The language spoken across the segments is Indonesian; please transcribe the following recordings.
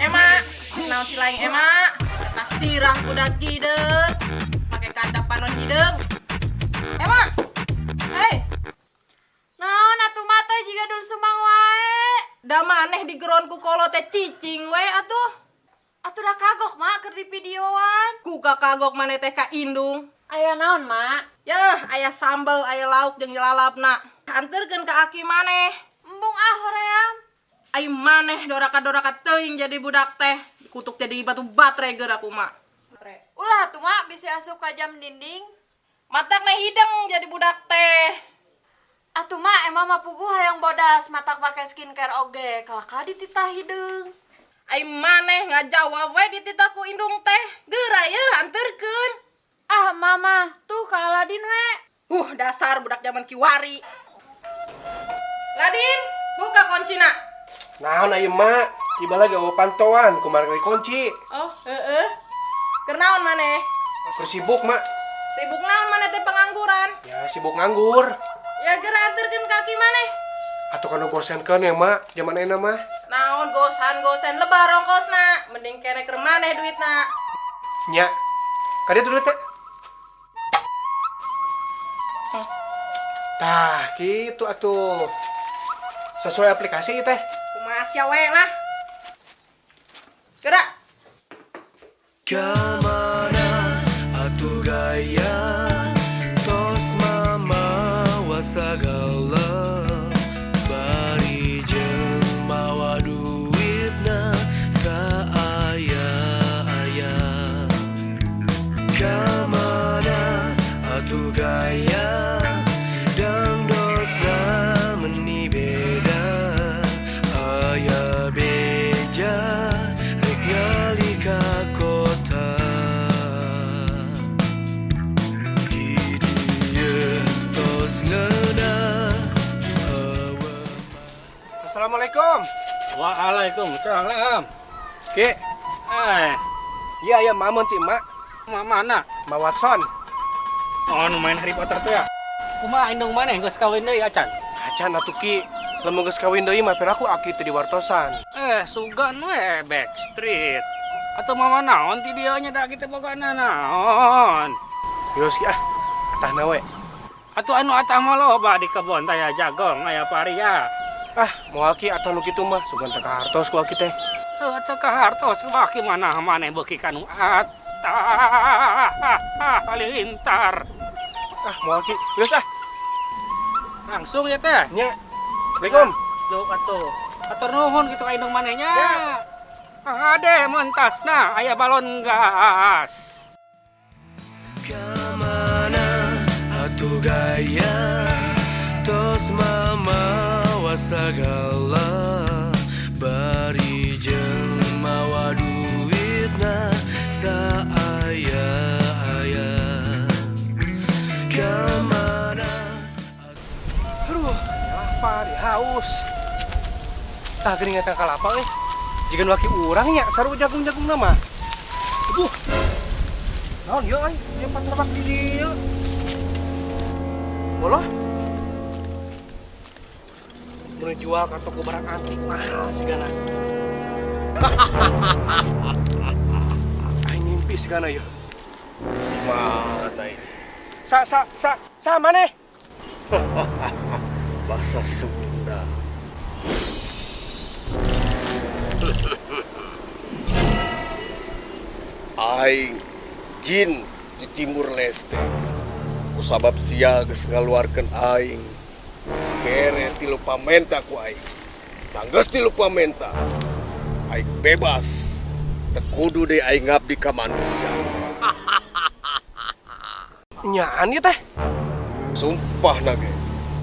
Emak, naon si lain emak? Eta sirah budak gideng, make kaca panon gideng. Emak, hei, Naon atuh mata jika dul sumang wae. da maneh digeron ku kolo teh cicing we atuh. Atuh dah kagok mak keur di videoan. Ku kagok maneh teh ka indung. Aya naon mak? Yah, aya sambel, aya lauk jeung jelalapna. Anterkeun ka aki maneh. Embung ah hoream. Ai maneh doraka-doraka teuing jadi budak teh. Kutuk jadi batu baterai geura aku mak. Ulah tuh mak bisa asup ka jam dinding. Matak na hideng jadi budak teh. Atuh mak emang mah puguh hayang bodas matak pakai skincare oge kalaka dititah hideung. Ai maneh ngajawab we dititaku indung teh. Geura yeuh anterkeun. Ah mama tuh ka Aladin we. Dasar budak zaman kiwari. Ladin, buka kuncina. Naon ieu mak? Tiba lagi pantauan kumaha kunci. Oh, heeh. Keur naon maneh? Keur sibuk mak. Sibuk naon maneh teh pengangguran? Ya sibuk nganggur. Ya geura anterkeun kaki maneh. Atuh kana gosenkeun ya mak, zaman euna mah. Naon gosan lebar ongkosna. Mending kene keur maneh duitna. Nya. Ka dieu duit teh. Tah, gitu atuh. Sesuai aplikasi teh. Kumaha sia we lah. Geura. Kemana atuh gaya tos mama wasagala bari jeung mawa duitna saaya-aya. Kemana atuh gaya dangdosna meni beda aya beja rek ngali ka kota di dieu tos ngeunah hawa. Assalamualaikum. Waalaikumsalam. Ki. Iya mamon ti mak. Mana? Ma Watson. Oh, nu main Harry Potter tuh ya. Kumaha indung maneh geus kawin deui acan. Acan atuh Ki. Lamun geus kawin deui mah aku aki teu diwartosan. Sugan we Backstreet. Atuh mama naon ti dieu nya da kitu bogana naon. Yos Ki atahna we. Atuh anu atah mah loba di kebon teh aya jagong, aya paria. Moal Ki atah nu kitu mah sugan teh ka hartos ku aki teh. Atuh ka hartos baki mana maneh beuki kanu atah halilintar. Moal Ki. Yos Langsung ya teh. Nya. Assalamualaikum. Yuk atuh. Atur nuhun kitu ka indung manehnya. Ya. Ade mentasna aya balon gas. Kemana atuh gaya tos mama wasagala bari jeung mawa duitna saaya-aya. Kemana Aduh, lapar, haus. Tah geuning eta kalapa euy. Jigan laki urang nya saru jagung-jagung nama. Naon ieu euy? Ieu paterbak di dieu. Boloh. Mun jual ka toko barang antik mahal sigana. Aing ngimpi sigana ieu. Mana ini? Sa maneh? Bahasa Sunda. Aing jin di Timur Leste. Kusabab sia geus ngaluarkeun aing. Kere tilu pamenta ku aing. Sanggeus tilu pamenta. Aing bebas. Teu kudu deui aing ngabdi ka manusia. Nyaan ieu teh. Sumpah nage.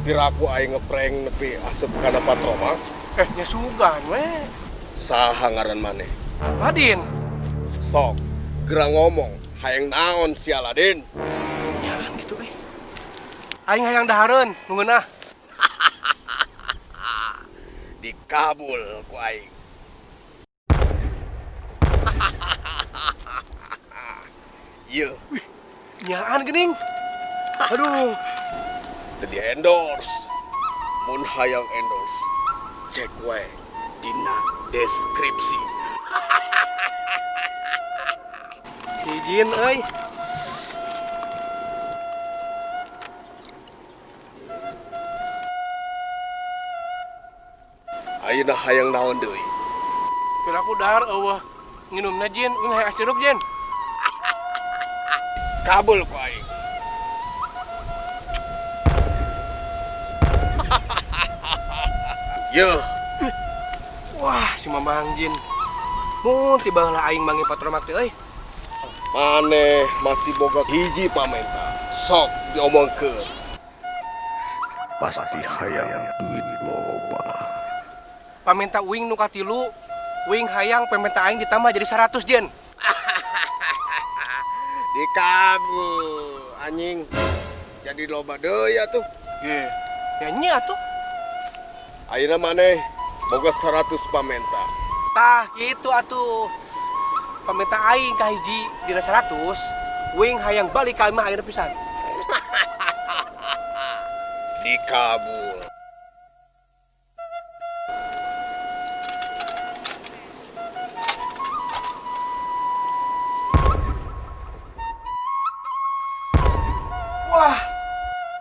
Piraku aing ngeprank nepi asep kana patroma. Nya sugan we. Saha ngaran maneh? Ladin. Sok, gerang ngomong, hayang naon si Aladin. Nyaan gitu euy. Aing hayang dahareun nu ngeunah. Dikabul ku aing. Ieu, Nyaan geuning. Aduh. teu di endorse. Mun hayang endorse, cek we dina deskripsi. Si Jin euy. Ayeuna hayang naon deui? Pila aku dahar eueuh nginumna Jin, hayang asjerup Jin. Kabul ku aing. Yeuh, Wah, si Mamang Jin. Mun tiba lah aing mangi patromak teh euy. maneh masih boga hiji pamenta. Sok diomongkeun. Pasti hayang duit loba. Pamenta uing nu katilu, uing hayang pamenta aing ditambah jadi 100 Jin. Dikabul anjing. Jadi loba deui atuh. Ye, nyanyi atuh. Ayeuna maneh boga 100 pamenta. Tah gitu atuh. Pamenta aing ka hiji dina 100, uing hayang balik ka imah ayeuna pisan. Dikabul. Wah,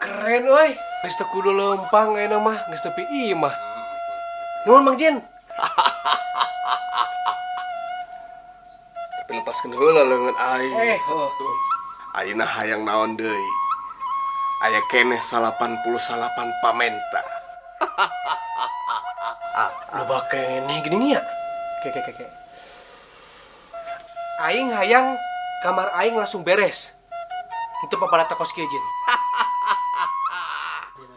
keren euy. Geus teu kudu lempang ayeuna mah, geus tepi imah. Nuhun Mang Jin. Tapi lepaskeun heula leungeun aing. Heuh. Tuh. Ayeuna hayang naon deui? Aya keneh 88 pamenta. Loba keneh gini nya. Ke. Aing hayang kamar aing langsung beres. Itu papalat kos kieu Jin.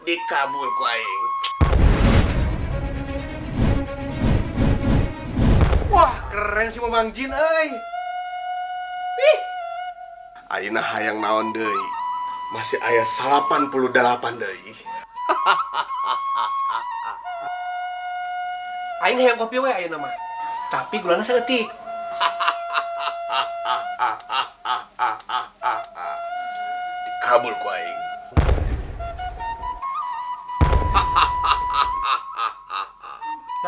Dikabul ku aing. Wah, keren si Mamang Jin euy. Ayeuna hayang naon deui? Masih aya 88 deui. Aing hayang kopi we ayeuna mah. Tapi gulana saeutik. Dikabul ku aing.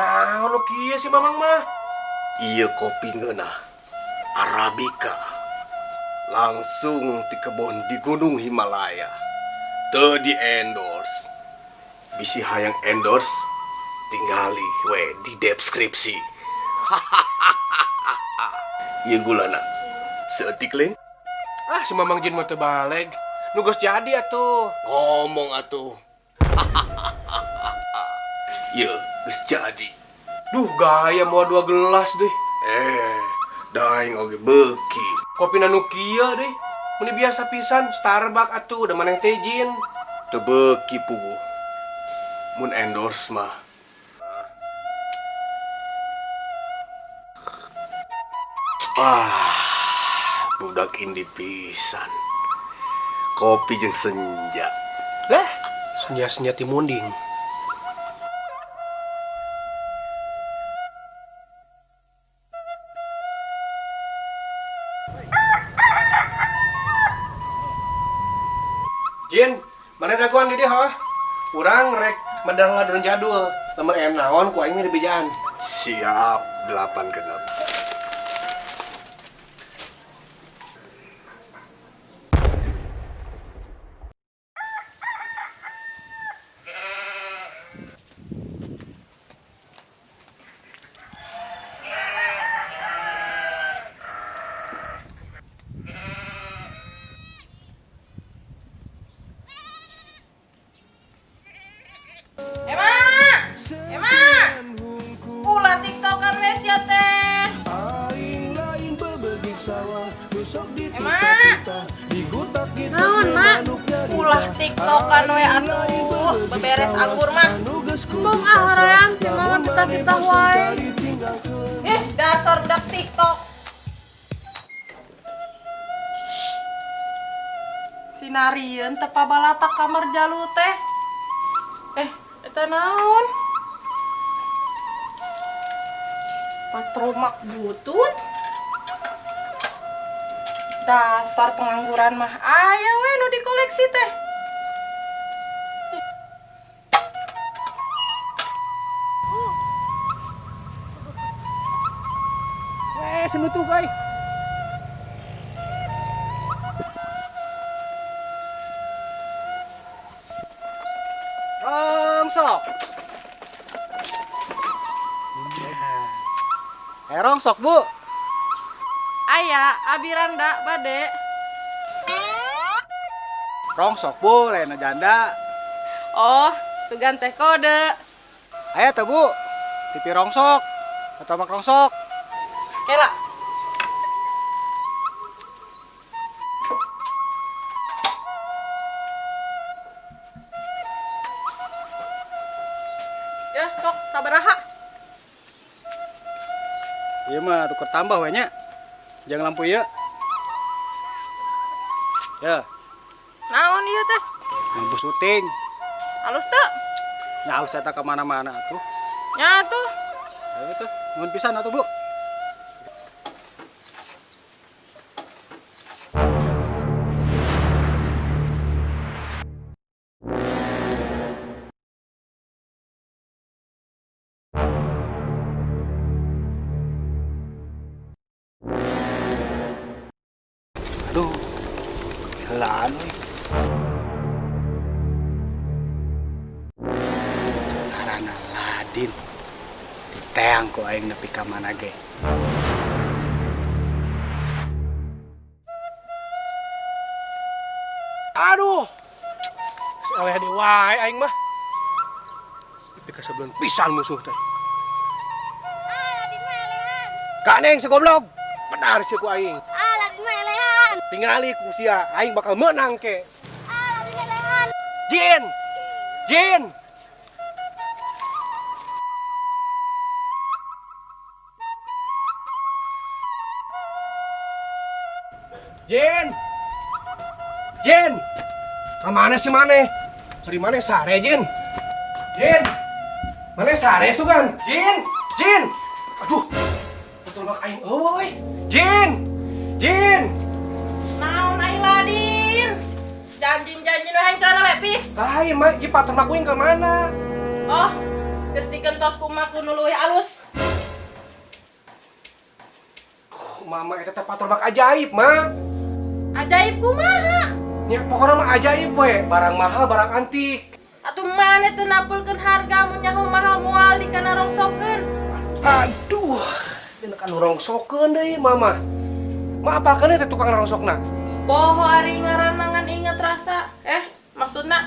Nah, ono kieu si Mamang mah. Ieu kopi ngeunah Arabica. Langsung di kebon di Gunung Himalaya. Teu di endorse. Bisi hayang endorse tingali we di deskripsi. Ieu gulana seetik lain. Ah, si Mamang Jin mah teu baleg. Nu geus jadi atuh. Ngomong atuh. Ieu geus jadi. Duh, gaya mau 2 gelas deh. Daing oge beuki. Kopi nu kieu deh. Mun biasa pisan Starbucks atuh udah maneh teh Jin. Teu beuki puguh. Mun endorse mah. Budak indi pisan. Kopi jeung senja. Lah, senja-senja timunding. Jin, mana daguan di dia ha? Urang rek medang ladon jadul. Lamun aya naon ku aing di bijaan. Siap 8 genep. Ulah tiktokan wes ya teh. Naon, Mak? Ulah tiktokan we atuh. Beberes anggur mah. Bung hoream si mama kita wae. Dasar budak tiktok. Sinarieun teu pabalata kamar jalu teh. Eta naon? Patromak butut. Dasar pengangguran mah aya we nu dikoleksi teh. senutu kai. Rongsok. Rongsok, Bu. Aya, abiranda bade. Rongsok, Bu, lain janda. Oh, sugan teh kode. Aya teh, Bu. TV rongsok. Atau mak rongsok. Kela. Ya, sok sabaraha. Iya mah tuker tambah we nya. Jangan lampu ya. Ya, Naon ieu teh? lampu syuting. Halus teu? Nya halus eta ka mana-mana atuh. Nya tuh. Ayo tuh, nuhun pisan atuh, Bu. Aduh, helaan euy. Karana Ladin. Diteang ku aing nepi ka mana ge. Aduh. Saleh di wae aing mah. Nepi ka sebelum pisan musuh teh. Ladin mah elehan. Kaneng segoblok. Benar sih ku aing. Ladin mah elehan. Tingali ku sia aing bakal menang ke. Ladin elehan. Jin. Jin. Jin. Jin. Kemana sih Mane? Dari mana sare Jin? Jin. Mana sare sugan? Jin. Jin. Aduh. Betul bak aing eueuy. Jin. Jin. Naon ai Ladin? Janjin-janjin we hancana lepis. Lain mah ieu paternak kuing ka mana? Oh, geus dikentos kumaha nu leuwih alus. Mama eta teh paternak ajaib mah. Ajaib kumaha? Nya pokona mah ajaib we, barang mahal, barang antik. Atuh maneh teu napulkeun harga mun nyaho mahal moal dikana rongsokeun. Aduh, dina kan rongsokeun deui mama. Ma apalkeun teh tukang rongsokna? Poho ari ngaranangan inget rasa. Maksudna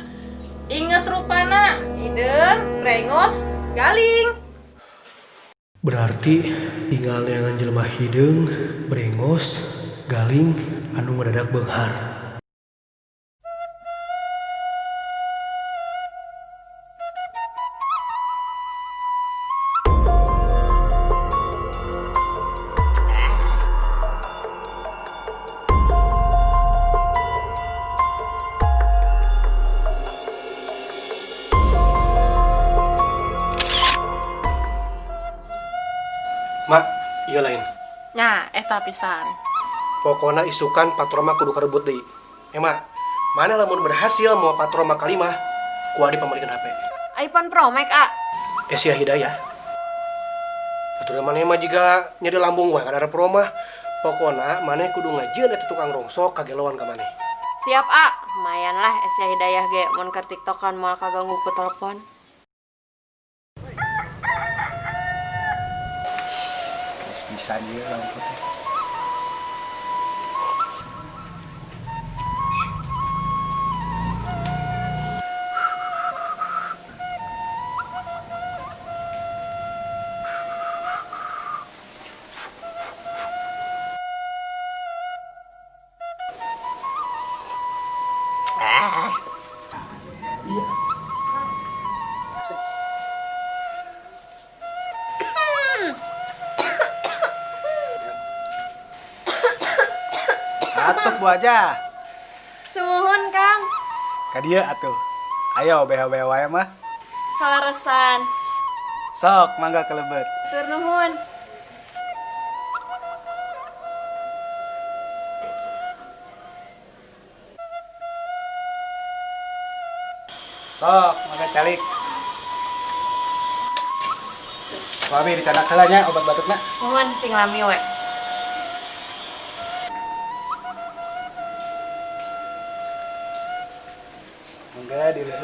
inget rupana. Hideung, brengos, galing. Berarti tinggal yang jelema hideung, brengos, galing, anu mendadak beunghar. Mak, iya lain. Nya, eta pisan. Pokona isukan patroma kudu karebut deui. Mak, mana lamun berhasil mau patroma kalimah, ku adi pamulikeun HP. iPhone Pro Max, A. Sia Hidayah. Aturan maneh mah jiga nyade lambung wae kada promah. Pokona maneh kudu ngajieun eta tukang rongsok kageloan ka maneh. Siap, A. Lumayan lah Esya Hidayah ge mun keur tiktokan moal kaganggu ku telepon. Bisa dia lampu teh. Atuh Bu aja. Sumuhun, Kang. Ka dieu atuh. Ayo beha-beha wae mah. Kalaresan. Sok mangga kelebet. Tur nuhun. Sok mangga calik. Suami dicanak heula nya obat batukna. Nuhun sing lami we.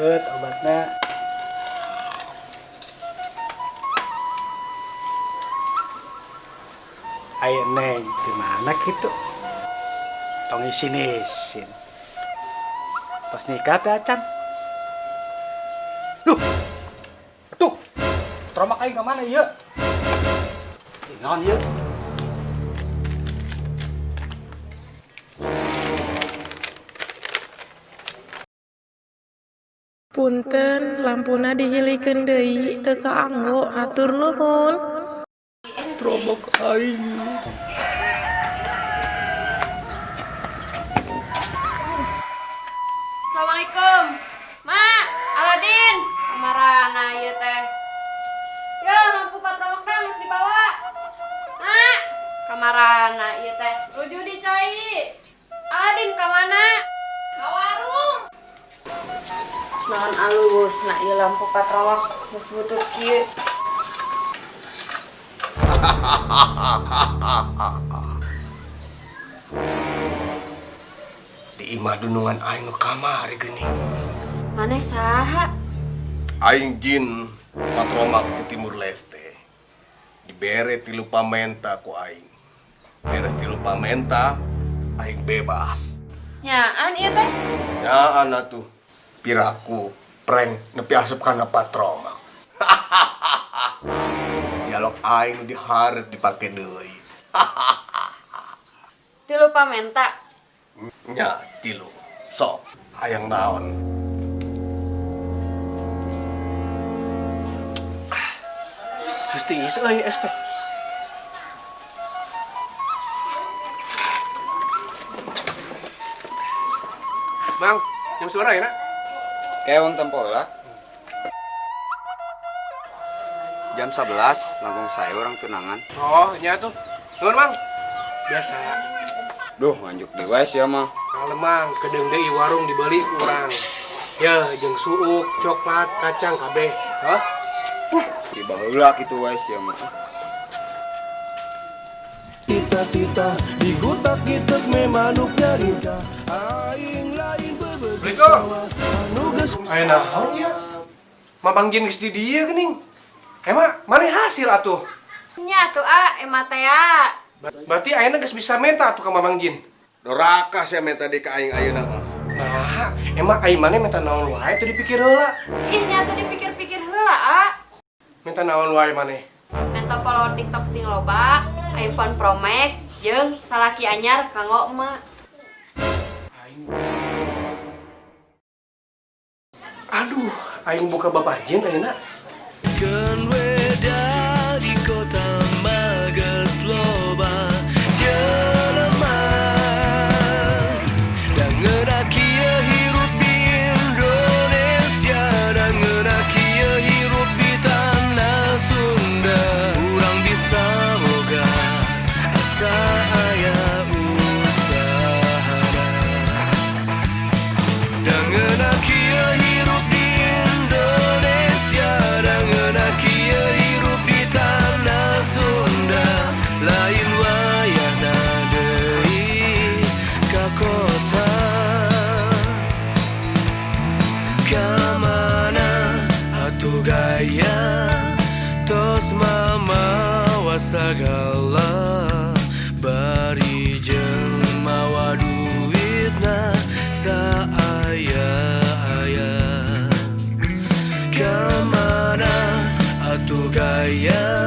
Sehet obatnya. Ayo Neng, di mana gitu? Tong isin. Pas nikah teh acan. Duh. Tuh. Trauma kain ke mana ieu? Naon ieu? Punten, lampuna dihilikeun deui teu kaanggo, atur nuhun. Trobok aing. Assalamualaikum. Mak, Aladin. Kamarana ieu teh. Ya, lampu patrok teh geus dibawa. Mak, kamarana ieu teh. Tuju dicai. Aladin ka mana? Ka warung. Naon alus na ieu lampu patrok geus butut kieu. Di imah dunungan aing nu kamari geuning. Maneh saha? Aing jin patromak di Timur Leste. Dibere 3 pamenta ku aing. Beres 3 pamenta, aing bebas. Nyaan ieu teh? Ya atuh piraku prank nepi asup kana patromak. Dialog aing nu dihareup dipake deui. 3 pamenta. Nya 3. Sok, hayang naon? Gusti ieu euy es teh. Mang, jam seberapa ya, nak? Keong tempola. Jam 11 langkung saya orang tunangan. Oh, nya tuh. Nuhun, Mang. Biasa. Duh, nganjuk di wes ya mah. Kalem, Mang, kedeung deui warung dibeli ku urang. Ya, jeung suuk, coklat, kacang kabeh. Hah? Di baheula kitu wes ya mah. Tita-tita di gutak kitek memanuk nyarita aing lain Assalamualaikum. Ayo naon ya? Mamang jin geus di dieu geuning. Emang mana hasil atuh? Nya atuh emah teh ya. Berarti ayeuna geus bisa menta atuh ka Mamang Jin. Doraka sia menta di ka aing ayeuna mah. Nah, emang aing maneh menta naon wae teu dipikir heula. Ih nya tuh dipikir-pikir heula Menta naon wae maneh? Menta follower TikTok sing loba, iPhone Pro Max jeung salaki anyar kanggo emak. Aduh, aing buka babajeun ayeuna. Kan weda di kota Magas loba jelema dangeuna kieu hirup di Indonesia dangeuna kieu hirup di tanah Sunda urang bisa boga asa aya usahana dangeuna kieu hirup di Indonesia dangeuna kieu hirup di tanah Sunda lain wayahna deui ka kota kamana atuh gaya tos mamawa sagala bari jeung mawa duitna saaya-aya kamana atuh gaya